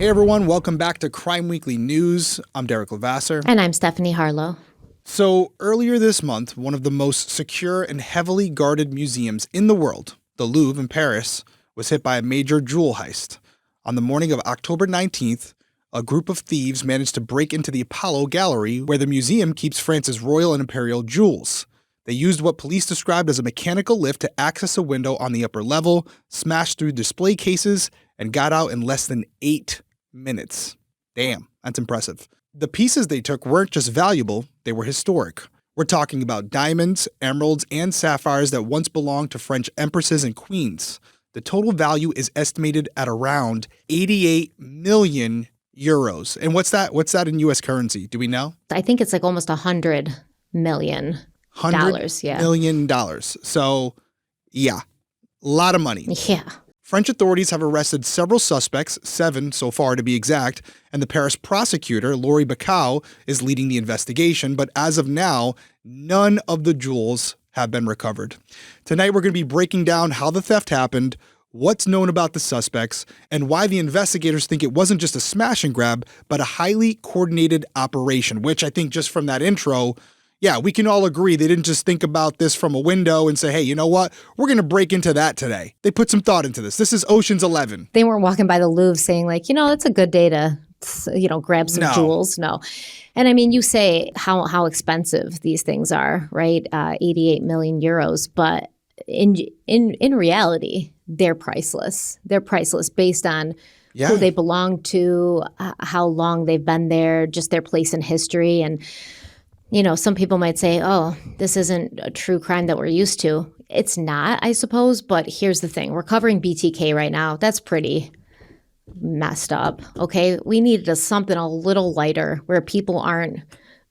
Hey everyone, welcome back to Crime Weekly News. I'm Derek Levasseur. And I'm Stephanie Harlow. So earlier this month, one of the most secure and heavily guarded museums in the world, the Louvre in Paris, was hit by a major jewel heist. On the morning of October 19th, a group of thieves managed to break into the Apollo Gallery, where the museum keeps France's royal and imperial jewels. They used what police described as a mechanical lift to access a window on the upper level, smashed through display cases, and got out in less than 8 minutes. Damn, that's impressive. The pieces they took weren't just valuable, they were historic. We're talking about diamonds, emeralds, and sapphires that once belonged to French empresses and queens. The total value is estimated at around 88 million euros. And what's that in US currency? Do we know? I think it's like almost $100 million. $100 million. So, yeah, a lot of money. Yeah. French authorities have arrested several suspects, 7 so far to be exact, and the Paris prosecutor, Laurie Bacall, is leading the investigation, but as of now, none of the jewels have been recovered. Tonight, we're going to be breaking down how the theft happened, what's known about the suspects, and why the investigators think it wasn't just a smash and grab, but a highly coordinated operation, which I think just from that intro, yeah, we can all agree they didn't just think about this from a window and say, hey, you know what? We're going to break into that today. They put some thought into this. This is Ocean's 11. They weren't walking by the Louvre saying like, that's a good day to, grab some jewels. No. And I mean, you say how expensive these things are, right? 88 million euros. But in reality, they're priceless. They're priceless based on who they belong to, how long they've been there, just their place in history. And some people might say, oh, this isn't a true crime that we're used to. It's not, I suppose. But here's the thing. We're covering BTK right now. That's pretty messed up. Okay. We needed something a little lighter where people aren't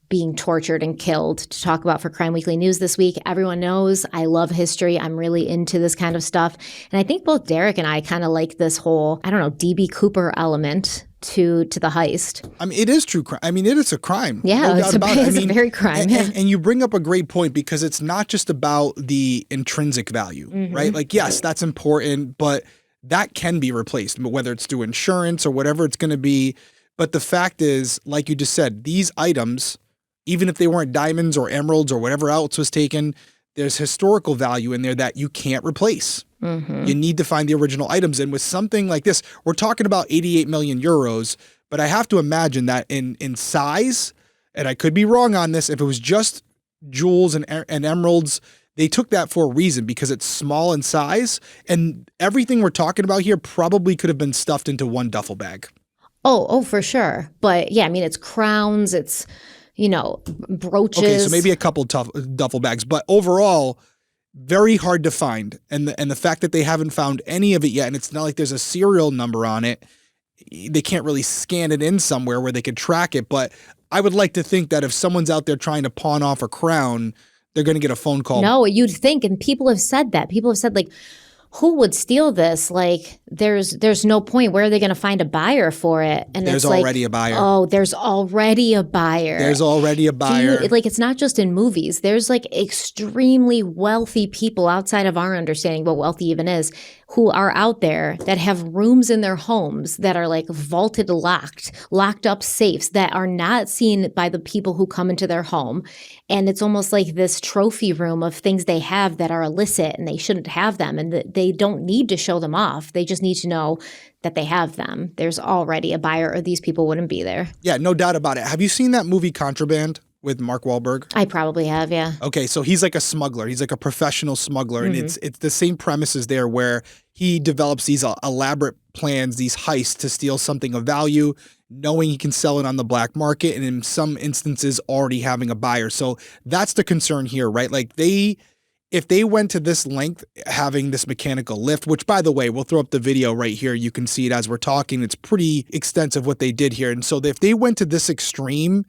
being tortured and killed to talk about for Crime Weekly News this week. Everyone knows I love history. I'm really into this kind of stuff. And I think both Derek and I kind of like this whole, DB Cooper element to the heist. I mean, it is true crime. I mean, it is a crime. Yeah, no doubt about it. It's a very crime. And you bring up a great point because it's not just about the intrinsic value, right? Like, yes, that's important, but that can be replaced, whether it's through insurance or whatever it's going to be. But the fact is, like you just said, these items, even if they weren't diamonds or emeralds or whatever else was taken, there's historical value in there that you can't replace. You need to find the original items. And with something like this, we're talking about 88 million euros, but I have to imagine that in size, and I could be wrong on this, if it was just jewels and emeralds, they took that for a reason because it's small in size. And everything we're talking about here probably could have been stuffed into one duffel bag. Oh, for sure. But yeah, I mean, it's crowns, it's brooches. Okay, so maybe a couple duffel bags, but overall, very hard to find. And the fact that they haven't found any of it yet, and it's not like there's a serial number on it, they can't really scan it in somewhere where they could track it. But I would like to think that if someone's out there trying to pawn off a crown, they're going to get a phone call. No, you'd think, and people have said that. People have said, like, who would steal this? Like, there's no point. Where are they going to find a buyer for it? And there's already a buyer. Oh, there's already a buyer. There's already a buyer. It's not just in movies. There's like extremely wealthy people outside of our understanding what wealthy even is, who are out there that have rooms in their homes that are like vaulted, locked up safes that are not seen by the people who come into their home. And it's almost like this trophy room of things they have that are illicit and they shouldn't have them. And they don't need to show them off. They just need to know that they have them. There's already a buyer or these people wouldn't be there. Yeah, no doubt about it. Have you seen that movie Contraband with Mark Wahlberg? I probably have, yeah. Okay, so he's like a smuggler. He's like a professional smuggler. And it's the same premises there where he develops these elaborate plans, these heists to steal something of value, knowing he can sell it on the black market, and in some instances already having a buyer. So that's the concern here, right? Like if they went to this length, having this mechanical lift, which by the way, we'll throw up the video right here. You can see it as we're talking. It's pretty extensive what they did here. And so if they went to this extreme,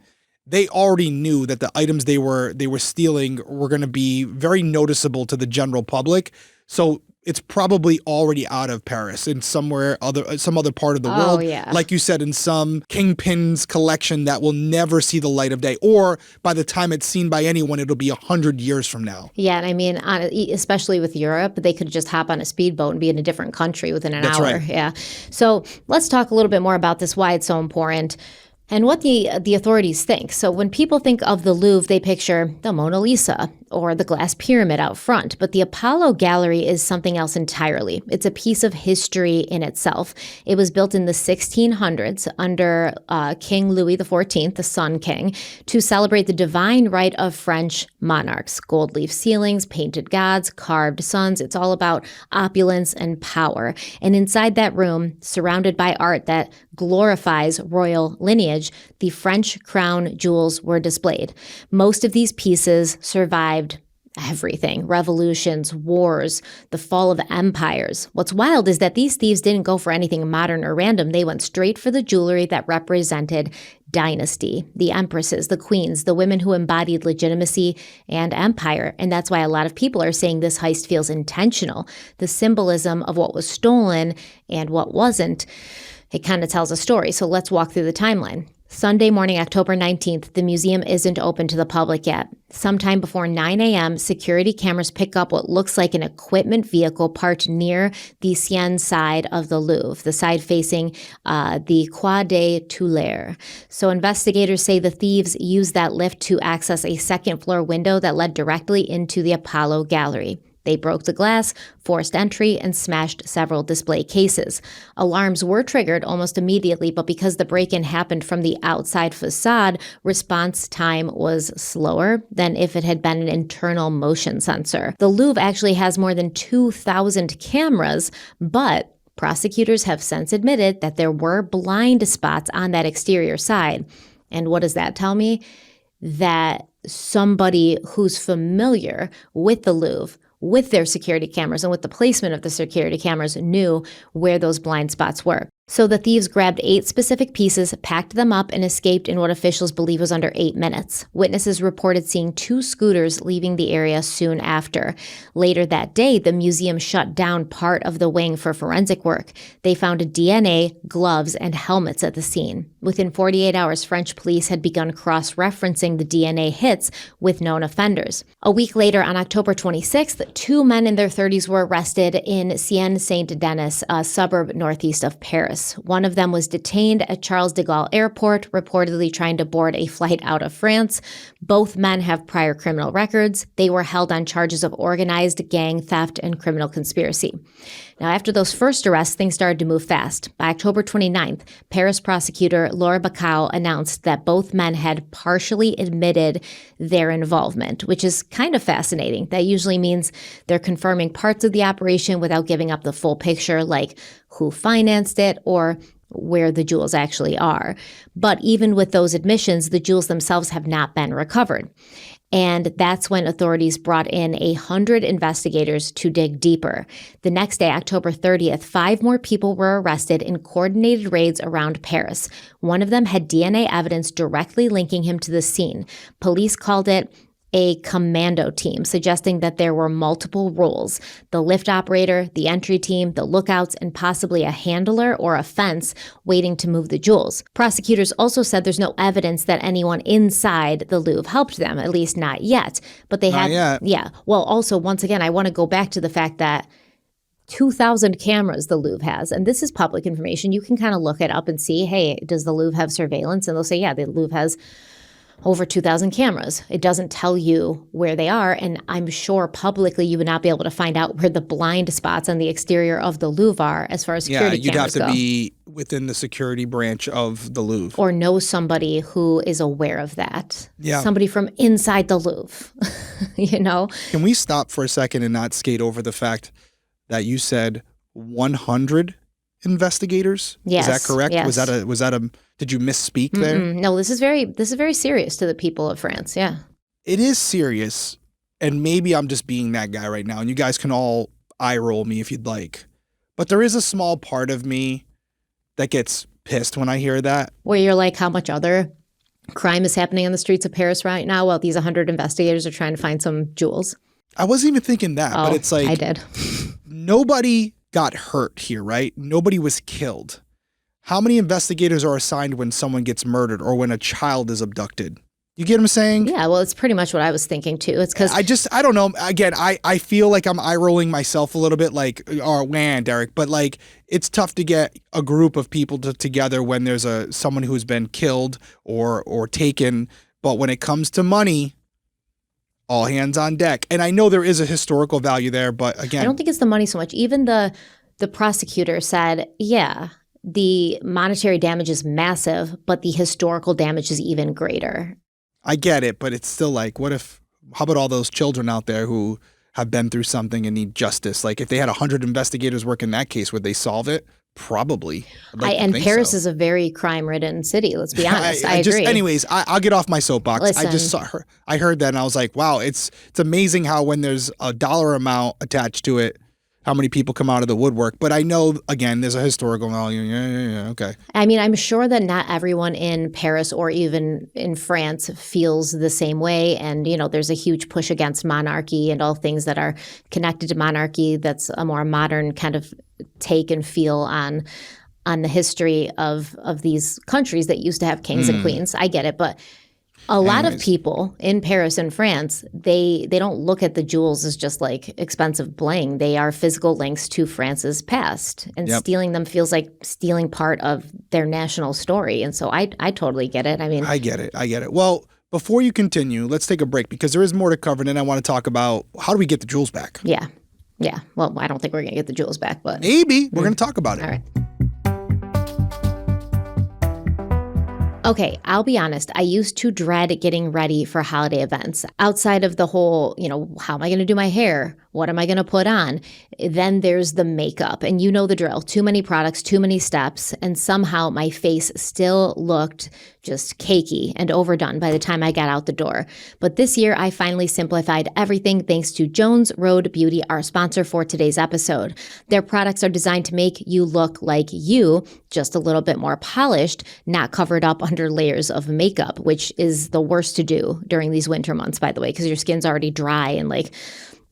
they already knew that the items they were stealing were going to be very noticeable to the general public. So it's probably already out of Paris in some other part of the world. Yeah. Like you said, in some kingpin's collection that will never see the light of day. Or by the time it's seen by anyone, it'll be 100 years from now. Yeah, and I mean, especially with Europe, they could just hop on a speedboat and be in a different country within an That's hour. right. Yeah. So let's talk a little bit more about this, why it's so important, and what the authorities think. So when people think of the Louvre, they picture the Mona Lisa or the glass pyramid out front. But the Apollo Gallery is something else entirely. It's a piece of history in itself. It was built in the 1600s under King Louis XIV, the Sun King, to celebrate the divine right of French monarchs. Gold leaf ceilings, painted gods, carved suns. It's all about opulence and power. And inside that room, surrounded by art that glorifies royal lineage, the French crown jewels were displayed. Most of these pieces survived everything: revolutions, wars, the fall of empires. What's wild is that these thieves didn't go for anything modern or random. They went straight for the jewelry that represented dynasty, the empresses, the queens, the women who embodied legitimacy and empire. And that's why a lot of people are saying this heist feels intentional. The symbolism of what was stolen and what wasn't, it kind of tells a story. So let's walk through the timeline. Sunday morning, October 19th, the museum isn't open to the public yet. Sometime before 9 a.m., security cameras pick up what looks like an equipment vehicle parked near the Seine side of the Louvre, the side facing the Quai des Tuileries. So investigators say the thieves used that lift to access a second-floor window that led directly into the Apollo Gallery. They broke the glass, forced entry, and smashed several display cases. Alarms were triggered almost immediately, but because the break-in happened from the outside facade, response time was slower than if it had been an internal motion sensor. The Louvre actually has more than 2,000 cameras, but prosecutors have since admitted that there were blind spots on that exterior side. And what does that tell me? That somebody who's familiar with the Louvre, with their security cameras and with the placement of the security cameras, knew where those blind spots were. So the thieves grabbed 8 specific pieces, packed them up, and escaped in what officials believe was under 8 minutes. Witnesses reported seeing 2 scooters leaving the area soon after. Later that day, the museum shut down part of the wing for forensic work. They found DNA, gloves, and helmets at the scene. Within 48 hours, French police had begun cross-referencing the DNA hits with known offenders. A week later, on October 26th, 2 men in their 30s were arrested in Seine-Saint-Denis, a suburb northeast of Paris. One of them was detained at Charles de Gaulle Airport, reportedly trying to board a flight out of France. Both men have prior criminal records. They were held on charges of organized gang theft and criminal conspiracy. Now, after those first arrests, things started to move fast. By October 29th, Paris prosecutor Laura Bacau announced that both men had partially admitted their involvement, which is kind of fascinating. That usually means they're confirming parts of the operation without giving up the full picture, like who financed it or where the jewels actually are. But even with those admissions, the jewels themselves have not been recovered. And that's when authorities brought in 100 investigators to dig deeper. The next day, October 30th, 5 more people were arrested in coordinated raids around Paris. One of them had DNA evidence directly linking him to the scene. Police called it a commando team, suggesting that there were multiple roles: the lift operator, the entry team, the lookouts, and possibly a handler or a fence waiting to move the jewels. Prosecutors also said there's no evidence that anyone inside the Louvre helped them, at least not yet. But they had, yeah. Well, also, once again, I want to go back to the fact that 2,000 cameras the Louvre has, and this is public information. You can kind of look it up and see, hey, does the Louvre have surveillance? And they'll say, yeah, the Louvre has over 2,000 cameras. It doesn't tell you where they are, and I'm sure publicly you would not be able to find out where the blind spots on the exterior of the Louvre are as far as security cameras go. Yeah, you'd have to be within the security branch of the Louvre. Or know somebody who is aware of that. Yeah. Somebody from inside the Louvre, you know? Can we stop for a second and not skate over the fact that you said 100 investigators? Yes. Is that correct? Yes. Was that a did you misspeak there? No, this is very serious to the people of France. Yeah. It is serious, and maybe I'm just being that guy right now, and you guys can all eye roll me if you'd like. But there is a small part of me that gets pissed when I hear that. Where you're like, how much other crime is happening on the streets of Paris right now while these 100 investigators are trying to find some jewels? I wasn't even thinking that, but it's like I did. nobody got hurt here, right? Nobody was killed. How many investigators are assigned when someone gets murdered or when a child is abducted? You get what I'm saying? Yeah, well, it's pretty much what I was thinking too. It's because I don't know. Again, I feel like I'm eye rolling myself a little bit, like, oh man, Derek, but like it's tough to get a group of people together when there's someone who's been killed or taken. But when it comes to money, all hands on deck. And I know there is a historical value there, but again, I don't think it's the money so much. Even the prosecutor said, yeah, the monetary damage is massive, but the historical damage is even greater. I get it, but it's still like, how about all those children out there who have been through something and need justice? Like if they had 100 investigators working that case, would they solve it? Probably. And Paris is a very crime-ridden city. Let's be honest. I agree. Anyways, I'll get off my soapbox. Listen, I just I heard that and I was like, wow, it's amazing how when there's a dollar amount attached to it, how many people come out of the woodwork. But I know, again, there's a historical value. Yeah, okay. I mean, I'm sure that not everyone in Paris or even in France feels the same way. And, there's a huge push against monarchy and all things that are connected to monarchy. That's a more modern kind of take and feel on the history of these countries that used to have kings and queens. I get it. But a lot of people in Paris and France, they don't look at the jewels as just like expensive bling. They are physical links to France's past. And stealing them feels like stealing part of their national story. And so I totally get it. I mean, I get it. Well, before you continue, let's take a break because there is more to cover. And then I want to talk about how do we get the jewels back? Yeah. Well, I don't think we're going to get the jewels back, but maybe we're going to talk about it. All right. Okay, I'll be honest. I used to dread getting ready for holiday events. Outside of the whole, how am I going to do my hair? What am I going to put on? Then there's the makeup. And you know the drill. Too many products, too many steps. And somehow my face still looked just cakey and overdone by the time I got out the door. But this year, I finally simplified everything thanks to Jones Road Beauty, our sponsor for today's episode. Their products are designed to make you look like you, just a little bit more polished, not covered up under layers of makeup, which is the worst to do during these winter months, by the way, because your skin's already dry and like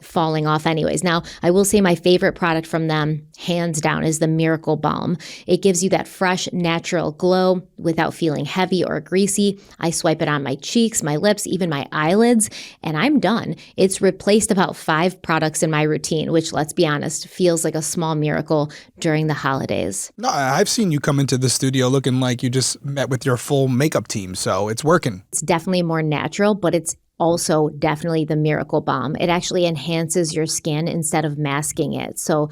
falling off anyways. Now, I will say my favorite product from them, hands down, is the Miracle Balm. It gives you that fresh, natural glow without feeling heavy or greasy. I swipe it on my cheeks, my lips, even my eyelids, and I'm done. It's replaced about 5 products in my routine, which, let's be honest, feels like a small miracle during the holidays. No, I've seen you come into the studio looking like you just met with your full makeup team, so it's working. It's definitely more natural, but it's also definitely the Miracle Balm. It actually enhances your skin instead of masking it. So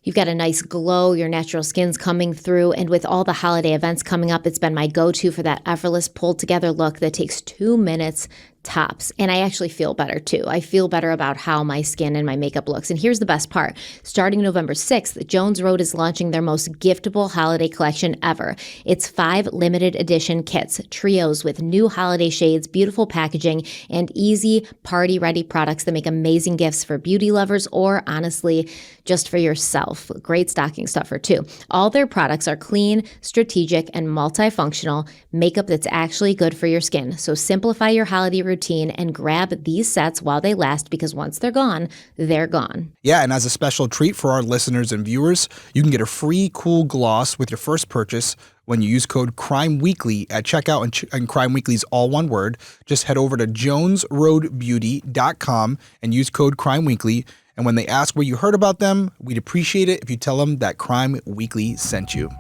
you've got a nice glow, your natural skin's coming through, and with all the holiday events coming up, it's been my go-to for that effortless pulled together look that takes 2 minutes tops. And I actually feel better too. I feel better about how my skin and my makeup looks. And here's the best part. Starting November 6th, Jones Road is launching their most giftable holiday collection ever. It's 5 limited edition kits, trios with new holiday shades, beautiful packaging, and easy party-ready products that make amazing gifts for beauty lovers or, honestly, just for yourself. Great stocking stuffer too. All their products are clean, strategic, and multifunctional makeup that's actually good for your skin. So simplify your holiday routine and grab these sets while they last, because once they're gone, they're gone. Yeah, and as a special treat for our listeners and viewers, you can get a free cool gloss with your first purchase when you use code CRIMEWEEKLY at checkout, and Crime Weekly is all one word. Just head over to jonesroadbeauty.com and use code CRIMEWEEKLY. And when they ask where you heard about them, we'd appreciate it if you tell them that Crime Weekly sent you.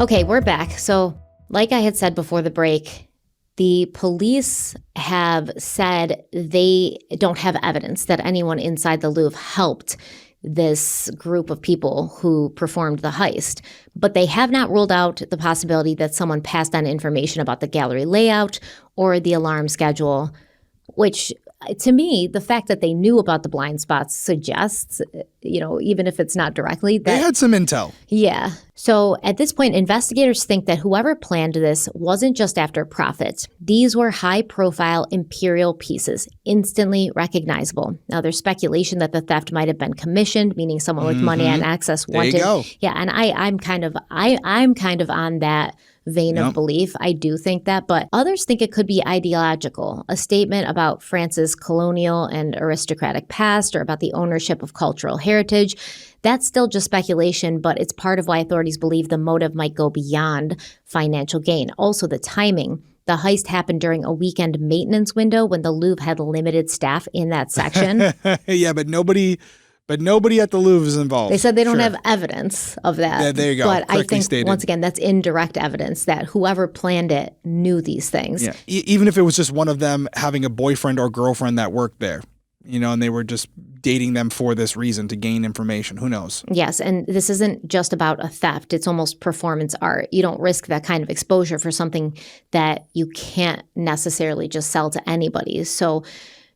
Okay, we're back. So, like I had said before the break, the police have said they don't have evidence that anyone inside the Louvre helped this group of people who performed the heist. But they have not ruled out the possibility that someone passed on information about the gallery layout or the alarm schedule, which, to me, the fact that they knew about the blind spots suggests, even if it's not directly, that they had some intel. Yeah. So at this point, investigators think that whoever planned this wasn't just after profit. These were high-profile imperial pieces, instantly recognizable. Now, there's speculation that the theft might have been commissioned, meaning someone with money and access wanted. There you go. Yeah, and I'm kind of on that vein of belief. I do think that, but others think it could be ideological, a statement about France's colonial and aristocratic past or about the ownership of cultural heritage. That's still just speculation, but it's part of why authorities believe the motive might go beyond financial gain. Also, the timing. The heist happened during a weekend maintenance window when the Louvre had limited staff in that section. Yeah, but nobody at the Louvre is involved. They said they don't have evidence of that. Yeah, there you go. But Correctly I think, stated. once again, that's indirect evidence that whoever planned it knew these things. Yeah. Even if it was just one of them having a boyfriend or girlfriend that worked there, and they were just dating them for this reason to gain information. Who knows? Yes, and this isn't just about a theft. It's almost performance art. You don't risk that kind of exposure for something that you can't necessarily just sell to anybody. So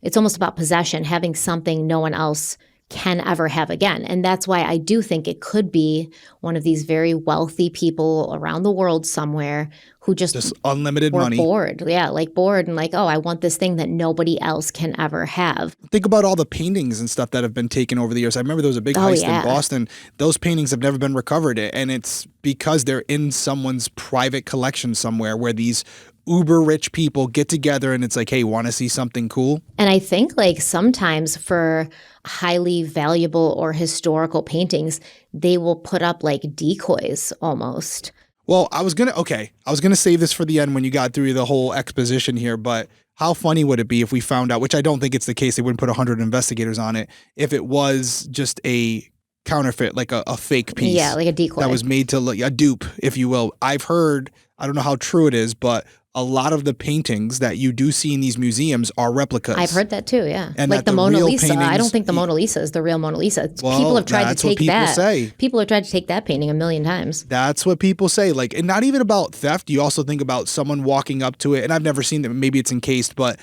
it's almost about possession, having something no one else can ever have again. And that's why I do think it could be one of these very wealthy people around the world somewhere who just unlimited were money. Bored. Yeah, bored and oh, I want this thing that nobody else can ever have. Think about all the paintings and stuff that have been taken over the years. I remember there was a big heist in Boston. Those paintings have never been recovered. And it's because they're in someone's private collection somewhere where these uber rich people get together and it's like, hey, want to see something cool? And I think sometimes for highly valuable or historical paintings, they will put up decoys almost. Well, I was going to save this for the end when you got through the whole exposition here, but how funny would it be if we found out, which I don't think it's the case, they wouldn't put 100 investigators on it, if it was just a counterfeit, like a fake piece. Yeah, like a decoy. That was made to look, a dupe, if you will. I've heard, I don't know how true it is, but a lot of the paintings that you do see in these museums are replicas. I've heard that too, yeah. And the Mona Lisa. I don't think the Mona Lisa is the real Mona Lisa. Well, people have tried to take that. Say. People have tried to take that painting 1,000,000 times. That's what people say. And not even about theft. You also think about someone walking up to it, and I've never seen them, maybe it's encased, but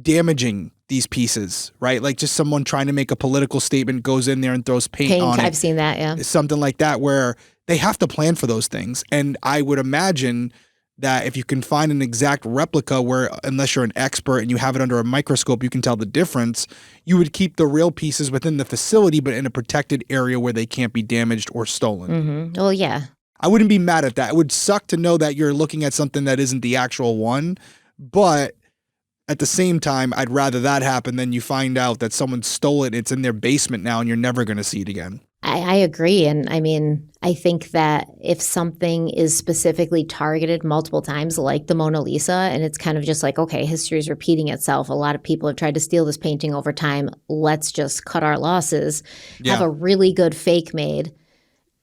damaging these pieces, right? Just someone trying to make a political statement goes in there and throws paint on it. I've seen that, yeah. Something like that where they have to plan for those things. And I would imagine that if you can find an exact replica where, unless you're an expert and you have it under a microscope, you can tell the difference, you would keep the real pieces within the facility, but in a protected area where they can't be damaged or stolen. Mm-hmm. Well, yeah. I wouldn't be mad at that. It would suck to know that you're looking at something that isn't the actual one, but at the same time, I'd rather that happen than you find out that someone stole it, it's in their basement now, and you're never going to see it again. I agree. And I think that if something is specifically targeted multiple times, like the Mona Lisa, and it's kind of just okay, history is repeating itself. A lot of people have tried to steal this painting over time. Let's just cut our losses, have a really good fake made,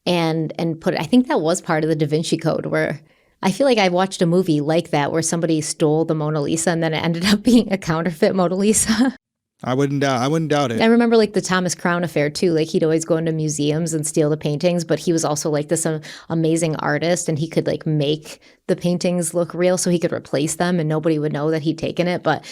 and put it. I think that was part of the Da Vinci Code, where I feel like I watched a movie like that where somebody stole the Mona Lisa and then it ended up being a counterfeit Mona Lisa. I wouldn't doubt it. I remember the Thomas Crown affair too. He'd always go into museums and steal the paintings, but he was also this amazing artist, and he could make the paintings look real so he could replace them and nobody would know that he'd taken it. But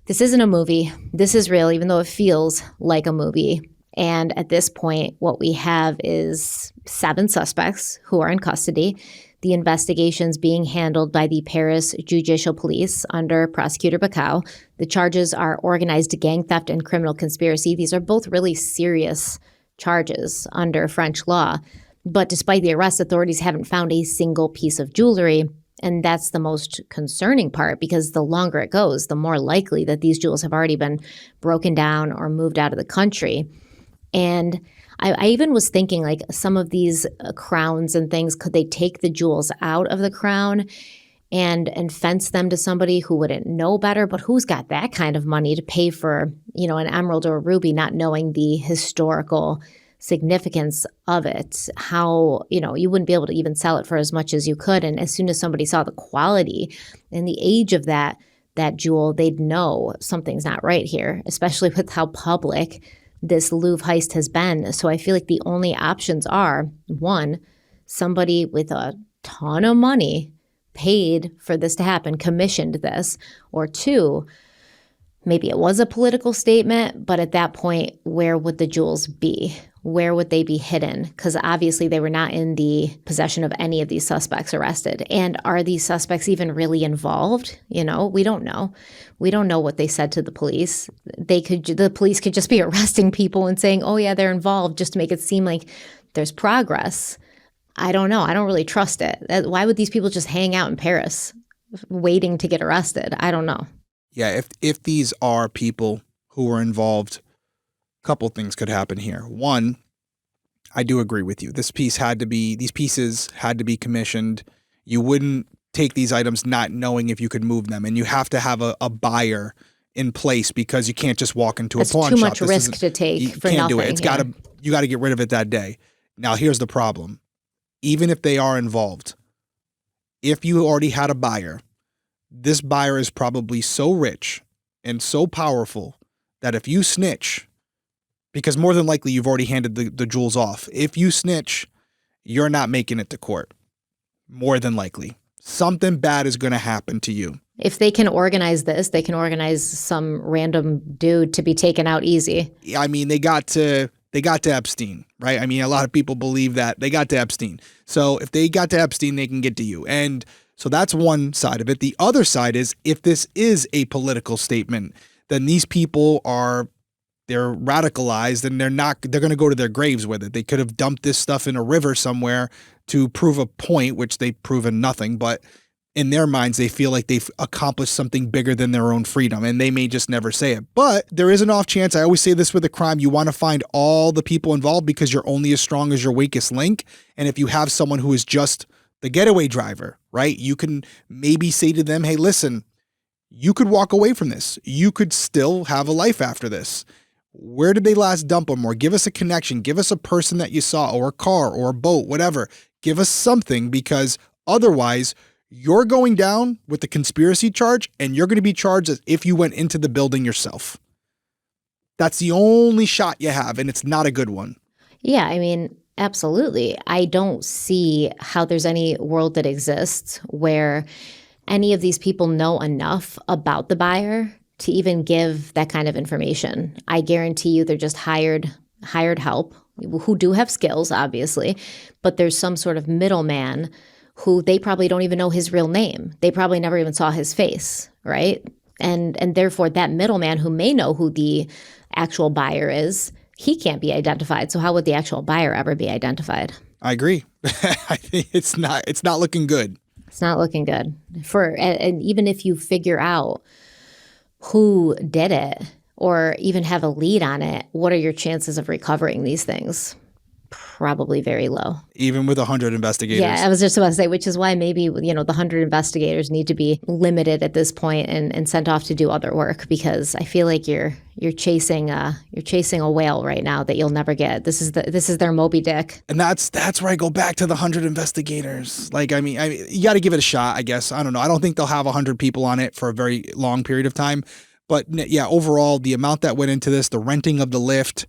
this isn't a movie. This is real, even though it feels like a movie. And at this point, what we have is 7 suspects who are in custody. The investigation's being handled by the Paris Judicial Police under Prosecutor Bacau. The charges are organized gang theft and criminal conspiracy. These are both really serious charges under French law. But despite the arrest, authorities haven't found a single piece of jewelry. And that's the most concerning part, because the longer it goes, the more likely that these jewels have already been broken down or moved out of the country. And I even was thinking some of these crowns and things, could they take the jewels out of the crown and fence them to somebody who wouldn't know better? But who's got that kind of money to pay for, an emerald or a ruby, not knowing the historical significance of it? How, you wouldn't be able to even sell it for as much as you could. And as soon as somebody saw the quality and the age of that jewel, they'd know something's not right here, especially with how public this Louvre heist has been. So I feel like the only options are, 1, somebody with a ton of money paid for this to happen, commissioned this, or 2, maybe it was a political statement, but at that point, where would the jewels be? where would they be hidden? Because obviously they were not in the possession of any of these suspects arrested. And are these suspects even really involved? We don't know. We don't know what they said to the police. The police could just be arresting people and saying, oh yeah, they're involved, just to make it seem like there's progress. I don't know. I don't really trust it. Why would these people just hang out in Paris waiting to get arrested? I don't know. Yeah, if these are people who were involved, a couple things could happen here. One, I do agree with you. These pieces had to be commissioned. You wouldn't take these items not knowing if you could move them, and you have to have a buyer in place because you can't just walk into a pawn shop. It's too much risk to take for nothing. You can't do it. You got to get rid of it that day. Now, here's the problem. Even if they are involved, if you already had a buyer, this buyer is probably so rich and so powerful that if you snitch, because more than likely you've already handed the jewels off, if you snitch, you're not making it to court. More than likely. Something bad is going to happen to you. If they can organize this, they can organize some random dude to be taken out easy. I mean, they got to Epstein, right? I mean, a lot of people believe that they got to Epstein. So if they got to Epstein, they can get to you. And so that's one side of it. The other side is if this is a political statement, then these people they're radicalized and they're going to go to their graves with it. They could have dumped this stuff in a river somewhere to prove a point, which they've proven nothing. But in their minds, they feel like they've accomplished something bigger than their own freedom, and they may just never say it. But there is an off chance. I always say this with a crime. You want to find all the people involved because you're only as strong as your weakest link. And if you have someone who is just the getaway driver, right, you can maybe say to them, hey, listen, you could walk away from this. You could still have a life after this. Where did they last dump them? Or give us a connection. Give us a person that you saw, or a car, or a boat, whatever. Give us something, because otherwise you're going down with the conspiracy charge, and you're going to be charged as if you went into the building yourself. That's the only shot you have, and it's not a good one. Yeah, I mean, absolutely. I don't see how there's any world that exists where any of these people know enough about the buyer to even give that kind of information. I guarantee you they're just hired help who do have skills, obviously, but there's some sort of middleman who they probably don't even know his real name. They probably never even saw his face, right? And therefore that middleman who may know who the actual buyer is, he can't be identified. So how would the actual buyer ever be identified? I agree. I think it's not looking good. It's not looking good. And even if you figure out who did it or even have a lead on it, what are your chances of recovering these things? Probably very low. Even with 100 investigators. Yeah, I was just about to say, which is why maybe, the 100 investigators need to be limited at this point and sent off to do other work, because I feel like you're chasing a whale right now that you'll never get. This is their Moby Dick. And that's where I go back to the 100 investigators. Like, I mean, you got to give it a shot, I guess. I don't know. I don't think they'll have 100 people on it for a very long period of time. But yeah, overall, the amount that went into this, the renting of the lift,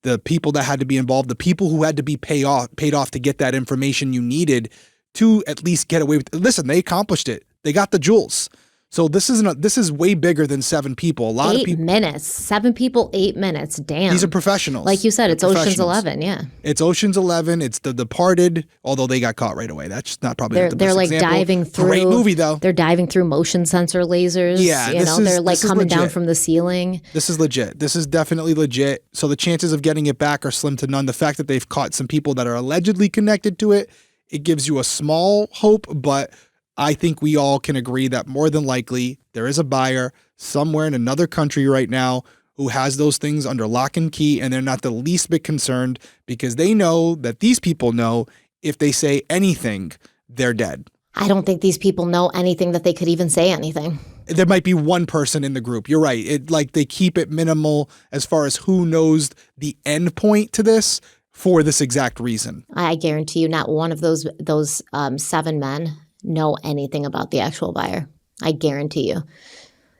the people that had to be involved, the people who had to be paid off to get that information you needed to at least get away with it. Listen, they accomplished it. They got the jewels. So this is way bigger than 7 people. A lot of people. 8 minutes. 7 people, 8 minutes. Damn. These are professionals. Like you said, it's Ocean's 11. Yeah. It's Ocean's 11. It's The Departed. Although they got caught right away. That's just not probably the best They're like example. diving through. Great movie though. They're diving through motion sensor lasers. Yeah. They're like coming down from the ceiling. This is legit. This is definitely legit. So the chances of getting it back are slim to none. The fact that they've caught some people that are allegedly connected to it, it gives you a small hope, but I think we all can agree that more than likely there is a buyer somewhere in another country right now who has those things under lock and key, and they're not the least bit concerned because they know that these people know if they say anything, they're dead. I don't think these people know anything that they could even say anything. There might be one person in the group. You're right. They keep it minimal as far as who knows the end point to this for this exact reason. I guarantee you not one of those 7 men know anything about the actual buyer. I guarantee you.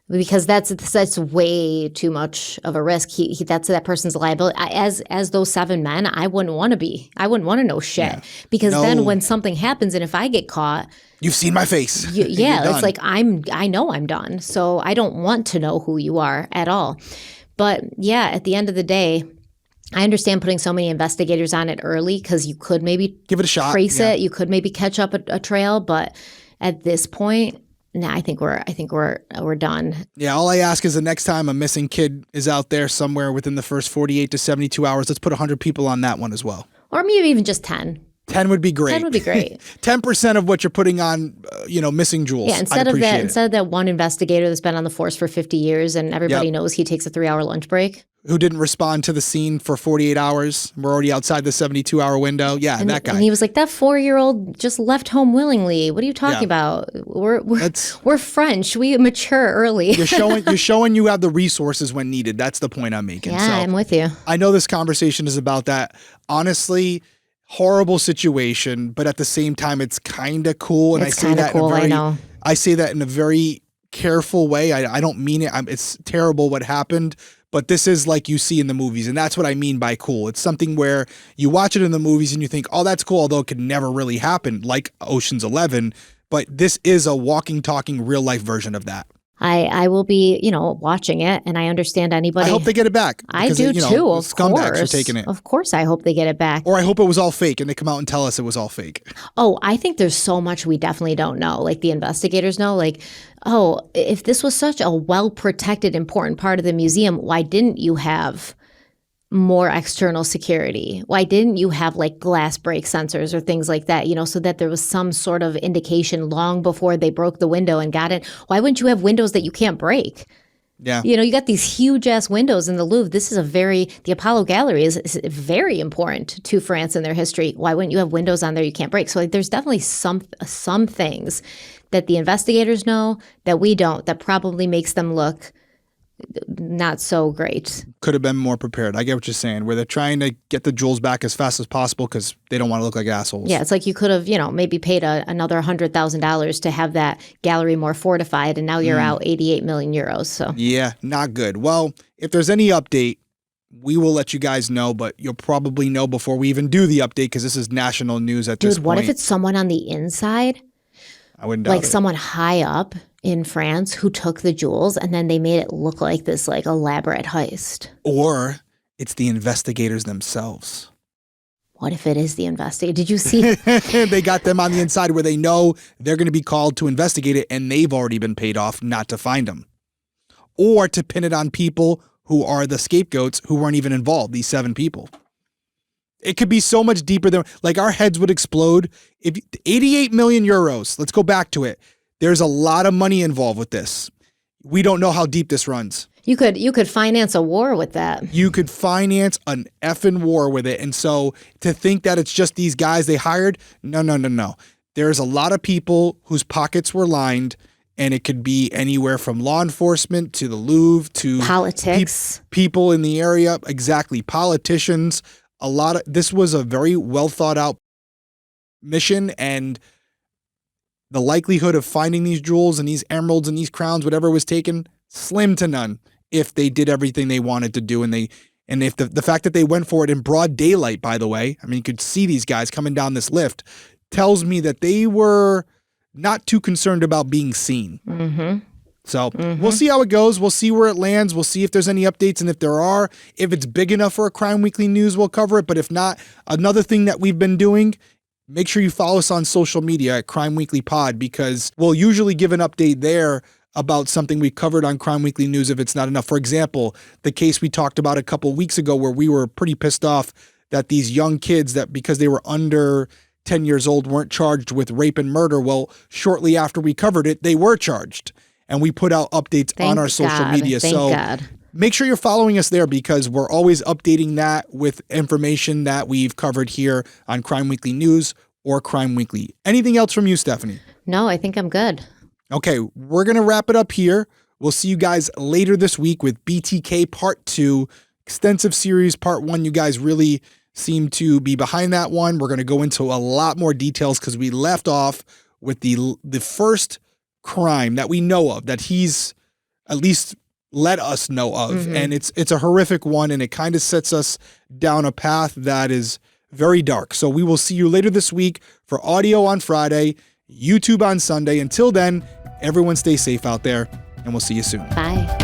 Because that's way too much of a risk. That's that person's liability. As those 7 men, I wouldn't want to be. I wouldn't want to know shit. Yeah. Because then when something happens and if I get caught, you've seen my face. Yeah, it's like I know I'm done. So I don't want to know who you are at all. But yeah, at the end of the day, I understand putting so many investigators on it early because you could maybe Give it a shot. trace it. You could maybe catch up a trail, but at this point, I think we're done. Yeah, all I ask is the next time a missing kid is out there somewhere within the first 48 to 72 hours, let's put 100 people on that one as well. Or maybe even just 10. 10 would be great. 10 would be great. 10% of what you're putting on, missing jewels. Yeah, instead of that one investigator that's been on the force for 50 years and everybody knows he takes a 3-hour lunch break. Who didn't respond to the scene for 48 hours. We're already outside the 72-hour window. Yeah, that guy. And he was like, that 4-year-old just left home willingly. What are you talking about? We're French. We mature early. You're showing you have the resources when needed. That's the point I'm making. Yeah, so, I'm with you. I know this conversation is about that. Honestly, horrible situation, but at the same time, it's kind of cool. And it's kind of cool, I know. I say that in a very careful way. I don't mean it. It's terrible what happened. But this is like you see in the movies, and that's what I mean by cool. It's something where you watch it in the movies and you think, oh, that's cool, although it could never really happen, like Ocean's 11. But this is a walking, talking, real-life version of that. I will be, watching it, and I understand anybody. I hope they get it back. I do too, of scumbags course. are taking it. Of course, I hope they get it back. Or I hope it was all fake, and they come out and tell us it was all fake. Oh, I think there's so much we definitely don't know. Like the investigators know, if this was such a well-protected, important part of the museum, why didn't you have more external security? Why didn't you have glass break sensors or things like that, so that there was some sort of indication long before they broke the window and got in? Why wouldn't you have windows that you can't break? Yeah. You got these huge ass windows in the Louvre. This is the Apollo Gallery is very important to France in their history. Why wouldn't you have windows on there you can't break? So there's definitely some things that the investigators know that we don't, that probably makes them look not so great. Could have been more prepared. I get what you're saying, where they're trying to get the jewels back as fast as possible because they don't want to look like assholes. Yeah, it's like you could have, maybe paid another $100,000 to have that gallery more fortified, and now you're out 88 million euros. So yeah, not good. Well, if there's any update, we will let you guys know, but you'll probably know before we even do the update because this is national news at this point. Dude, what if it's someone on the inside? I wouldn't doubt it. Someone high up in France who took the jewels and then they made it look like this elaborate heist. Or it's the investigators themselves. What if it is the investigator? Did you see? They got them on the inside where they know they're going to be called to investigate it and they've already been paid off not to find them. Or to pin it on people who are the scapegoats who weren't even involved, these 7 people. It could be so much deeper than, our heads would explode. If 88 million euros, let's go back to it. There's a lot of money involved with this. We don't know how deep this runs. You could finance a war with that. You could finance an effing war with it. And so to think that it's just these guys they hired, no. There's a lot of people whose pockets were lined, and it could be anywhere from law enforcement to the Louvre to politics, people in the area. Exactly. Politicians. This was a very well thought out mission, and the likelihood of finding these jewels and these emeralds and these crowns, whatever was taken, slim to none if they did everything they wanted to do. And if the fact that they went for it in broad daylight, by the way, I mean, you could see these guys coming down this lift, tells me that they were not too concerned about being seen. Mm-hmm. So we'll see how it goes. We'll see where it lands. We'll see if there's any updates. And if there are, if it's big enough for a Crime Weekly News, we'll cover it. But if not, another thing that we've been doing, make sure you follow us on social media at Crime Weekly Pod, because we'll usually give an update there about something we covered on Crime Weekly News if it's not enough. For example, the case we talked about a couple weeks ago where we were pretty pissed off that these young kids, that because they were under 10 years old, weren't charged with rape and murder. Well, shortly after we covered it, they were charged. And we put out updates on our social media. Thank God. Make sure you're following us there, because we're always updating that with information that we've covered here on Crime Weekly News or Crime Weekly. Anything else from you, Stephanie? No, I think I'm good. Okay, we're going to wrap it up here. We'll see you guys later this week with BTK Part 2. Extensive series, Part 1. You guys really seem to be behind that one. We're going to go into a lot more details because we left off with the first crime that we know of, that he's at least let us know of. Mm-hmm. And it's a horrific one, and it kind of sets us down a path that is very dark. So we will see you later this week for audio on Friday, YouTube on Sunday. Until then, everyone stay safe out there, and we'll see you soon. Bye.